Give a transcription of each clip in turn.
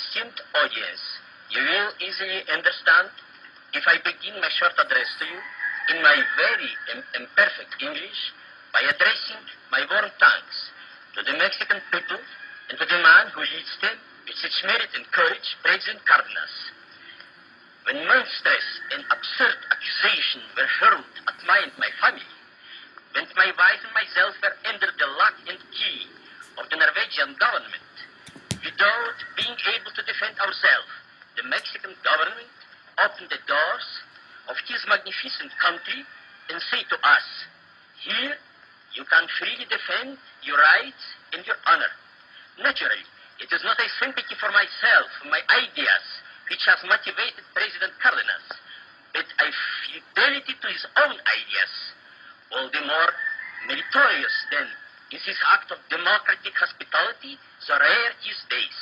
esteemed audience, you will easily understand if I begin my short address to you in my very imperfect English by addressing my warm thanks to the Mexican people and to the man who leads them with such merit and courage, President Cardenas. When monstrous and absurd accusations were hurled at me and my family, when my wife and myself were under the lock and key of the Norwegian government, without being able to defend ourselves, the Mexican government opened the doors of his magnificent country and say to us, here you can freely defend your rights and your honor. Naturally, it is not a sympathy for myself, my ideas, which has motivated President Cardenas, but a fidelity to his own ideas, all the more meritorious then is his act of democratic hospitality, so rare these days.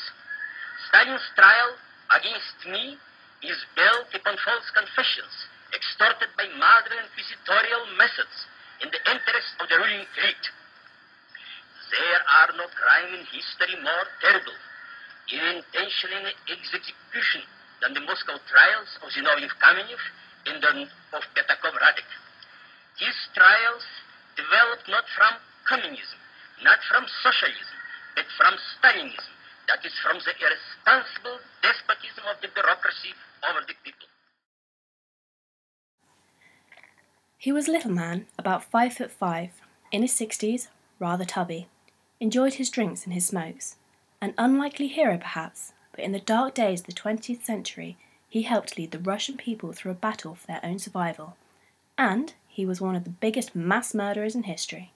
Stalin's trial against me is built upon false confessions, extorted by modern inquisitorial methods in the interest of the ruling elite. There are no crime in history more terrible in intentional execution than the Moscow trials of Zinoviev Kamenev and of Petakov Radek. These trials developed not from communism, not from socialism, but from Stalinism, that is, from the irresponsible despotism of the bureaucracy over the people. He was a little man, about 5'5", in his 60s, rather tubby, enjoyed his drinks and his smokes. An unlikely hero perhaps, but in the dark days of the 20th century he helped lead the Russian people through a battle for their own survival, and he was one of the biggest mass murderers in history.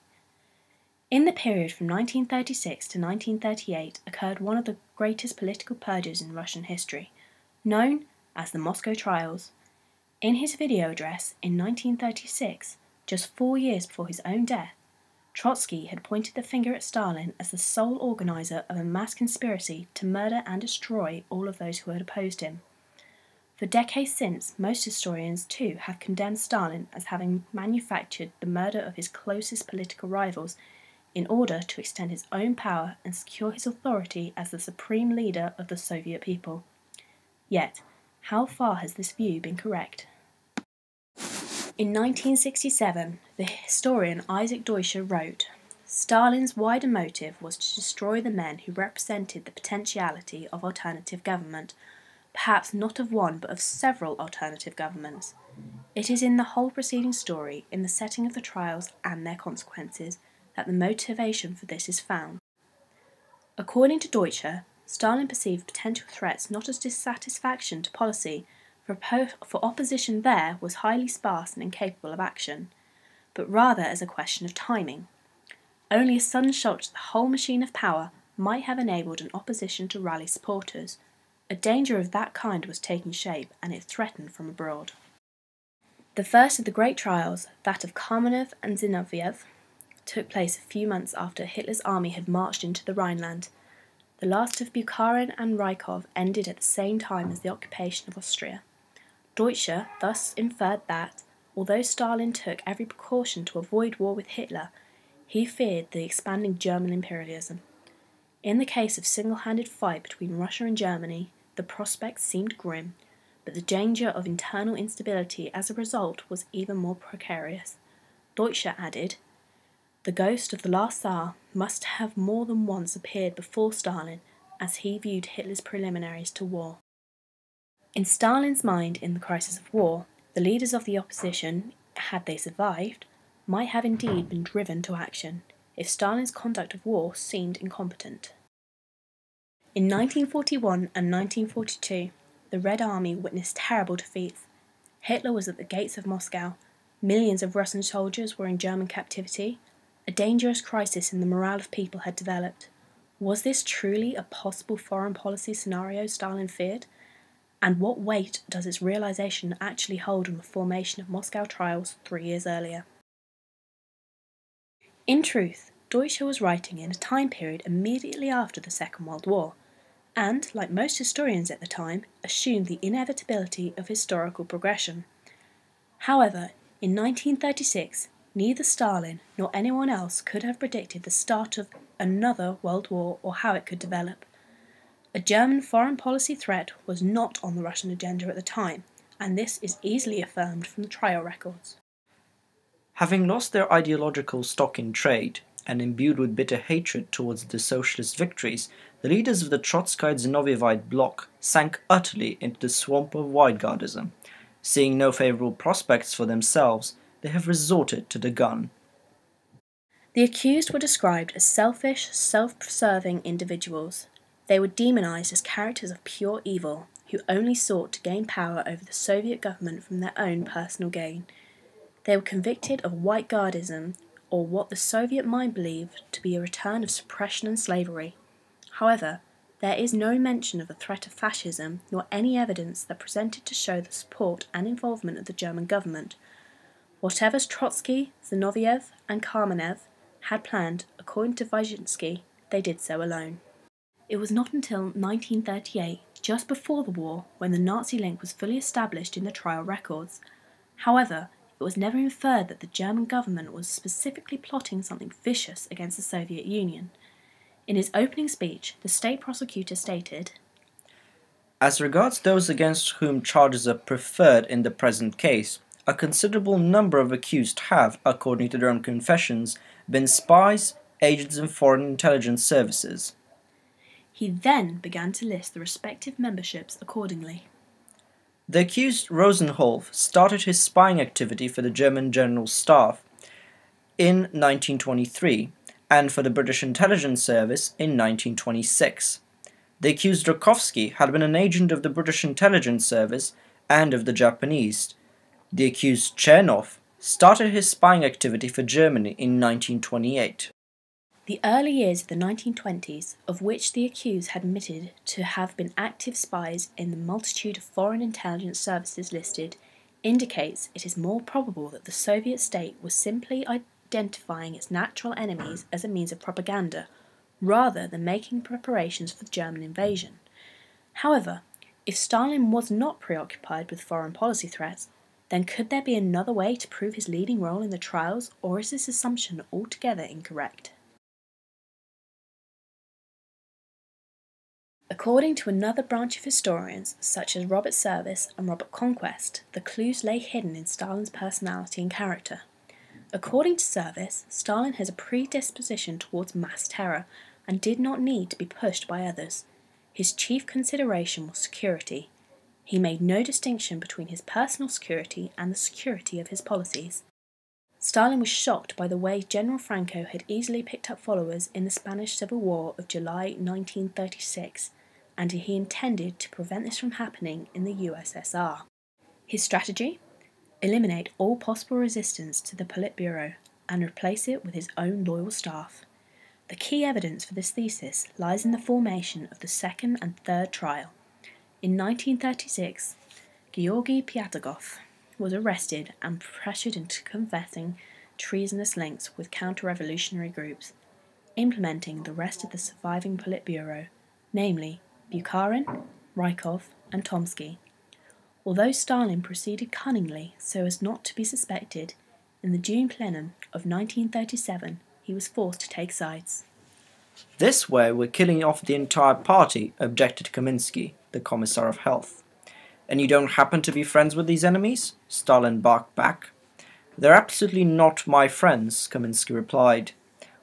In the period from 1936 to 1938 occurred one of the greatest political purges in Russian history, known as the Moscow Trials. In his video address in 1936, just 4 years before his own death, Trotsky had pointed the finger at Stalin as the sole organizer of a mass conspiracy to murder and destroy all of those who had opposed him. For decades since, most historians too have condemned Stalin as having manufactured the murder of his closest political rivals in order to extend his own power and secure his authority as the supreme leader of the Soviet people. Yet, how far has this view been correct? In 1967, the historian Isaac Deutscher wrote, Stalin's wider motive was to destroy the men who represented the potentiality of alternative government, perhaps not of one but of several alternative governments. It is in the whole preceding story, in the setting of the trials and their consequences, that the motivation for this is found. According to Deutscher, Stalin perceived potential threats not as dissatisfaction to policy, for opposition there was highly sparse and incapable of action, but rather as a question of timing. Only a sudden shock to the whole machine of power might have enabled an opposition to rally supporters. A danger of that kind was taking shape, and it threatened from abroad. The first of the great trials, that of Kamenev and Zinoviev, took place a few months after Hitler's army had marched into the Rhineland. The last of Bukharin and Rykov ended at the same time as the occupation of Austria. Deutscher thus inferred that, although Stalin took every precaution to avoid war with Hitler, he feared the expanding German imperialism. In the case of single-handed fight between Russia and Germany, the prospect seemed grim, but the danger of internal instability as a result was even more precarious. Deutscher added, the ghost of the last Tsar must have more than once appeared before Stalin as he viewed Hitler's preliminaries to war. In Stalin's mind, in the crisis of war, the leaders of the opposition, had they survived, might have indeed been driven to action, if Stalin's conduct of war seemed incompetent. In 1941 and 1942, the Red Army witnessed terrible defeats. Hitler was at the gates of Moscow, millions of Russian soldiers were in German captivity, a dangerous crisis in the morale of people had developed. Was this truly a possible foreign policy scenario Stalin feared? And what weight does its realization actually hold on the formation of Moscow trials 3 years earlier? In truth, Deutscher was writing in a time period immediately after the Second World War, and, like most historians at the time, assumed the inevitability of historical progression. However, in 1936, neither Stalin nor anyone else could have predicted the start of another world war or how it could develop. A German foreign policy threat was not on the Russian agenda at the time, and this is easily affirmed from the trial records. Having lost their ideological stock in trade, and imbued with bitter hatred towards the socialist victories, the leaders of the Trotskyite-Zinovьevite bloc sank utterly into the swamp of Weidgardism. Seeing no favourable prospects for themselves, they have resorted to the gun. The accused were described as selfish, self-serving individuals. They were demonized as characters of pure evil, who only sought to gain power over the Soviet government from their own personal gain. They were convicted of Weidgardism, or what the Soviet mind believed to be a return of suppression and slavery. However, there is no mention of the threat of fascism, nor any evidence that presented to show the support and involvement of the German government. Whatever Trotsky, Zinoviev, and Kamenev had planned, according to Wyszynski, they did so alone. It was not until 1938, just before the war, when the Nazi link was fully established in the trial records. However, it was never inferred that the German government was specifically plotting something vicious against the Soviet Union. In his opening speech, the state prosecutor stated, "As regards those against whom charges are preferred in the present case, a considerable number of accused have, according to their own confessions, been spies, agents in foreign intelligence services." He then began to list the respective memberships accordingly. The accused Rosenholf started his spying activity for the German General Staff in 1923 and for the British Intelligence Service in 1926. The accused Rakovsky had been an agent of the British Intelligence Service and of the Japanese. The accused Chernov started his spying activity for Germany in 1928. The early years of the 1920s, of which the accused had admitted to have been active spies in the multitude of foreign intelligence services listed, indicates it is more probable that the Soviet state was simply identifying its natural enemies as a means of propaganda, rather than making preparations for the German invasion. However, if Stalin was not preoccupied with foreign policy threats, then could there be another way to prove his leading role in the trials, or is this assumption altogether incorrect? According to another branch of historians, such as Robert Service and Robert Conquest, the clues lay hidden in Stalin's personality and character. According to Service, Stalin has a predisposition towards mass terror and did not need to be pushed by others. His chief consideration was security. He made no distinction between his personal security and the security of his policies. Stalin was shocked by the way General Franco had easily picked up followers in the Spanish Civil War of July 1936, and he intended to prevent this from happening in the USSR. His strategy? Eliminate all possible resistance to the Politburo and replace it with his own loyal staff. The key evidence for this thesis lies in the formation of the second and third trial. In 1936, Georgy Pyatagov was arrested and pressured into confessing treasonous links with counter-revolutionary groups, implementing the rest of the surviving Politburo, namely Bukharin, Rykov, and Tomsky. Although Stalin proceeded cunningly so as not to be suspected, in the June plenum of 1937 he was forced to take sides. "This way we're killing off the entire party," objected Kaminsky, the Commissar of Health. "And you don't happen to be friends with these enemies?" Stalin barked back. "They're absolutely not my friends," Kaminsky replied.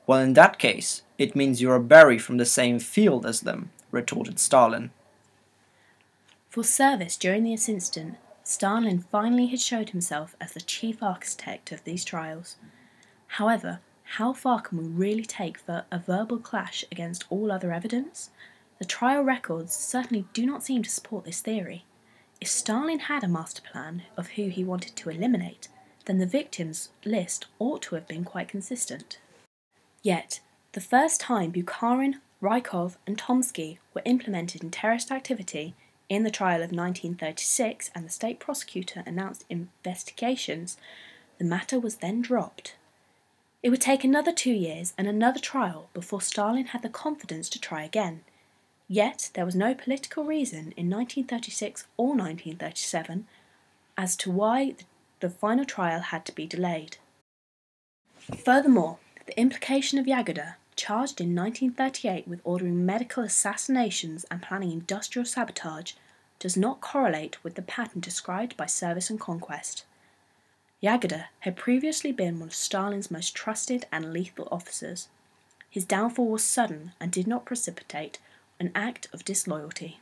"Well, in that case, it means you're a berry from the same field as them," retorted Stalin. For Service during this incident, Stalin finally had showed himself as the chief architect of these trials. However, how far can we really take for a verbal clash against all other evidence? The trial records certainly do not seem to support this theory. If Stalin had a master plan of who he wanted to eliminate, then the victims list ought to have been quite consistent. Yet, the first time Bukharin, Rykov, and Tomsky were implemented in terrorist activity in the trial of 1936 and the state prosecutor announced investigations, the matter was then dropped. It would take another 2 years and another trial before Stalin had the confidence to try again. Yet there was no political reason in 1936 or 1937 as to why the final trial had to be delayed. Furthermore, the implication of Yagoda, charged in 1938 with ordering medical assassinations and planning industrial sabotage, does not correlate with the pattern described by Service and Conquest. Jagoda had previously been one of Stalin's most trusted and lethal officers. His downfall was sudden and did not precipitate an act of disloyalty.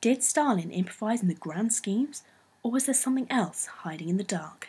Did Stalin improvise in the grand schemes, or was there something else hiding in the dark?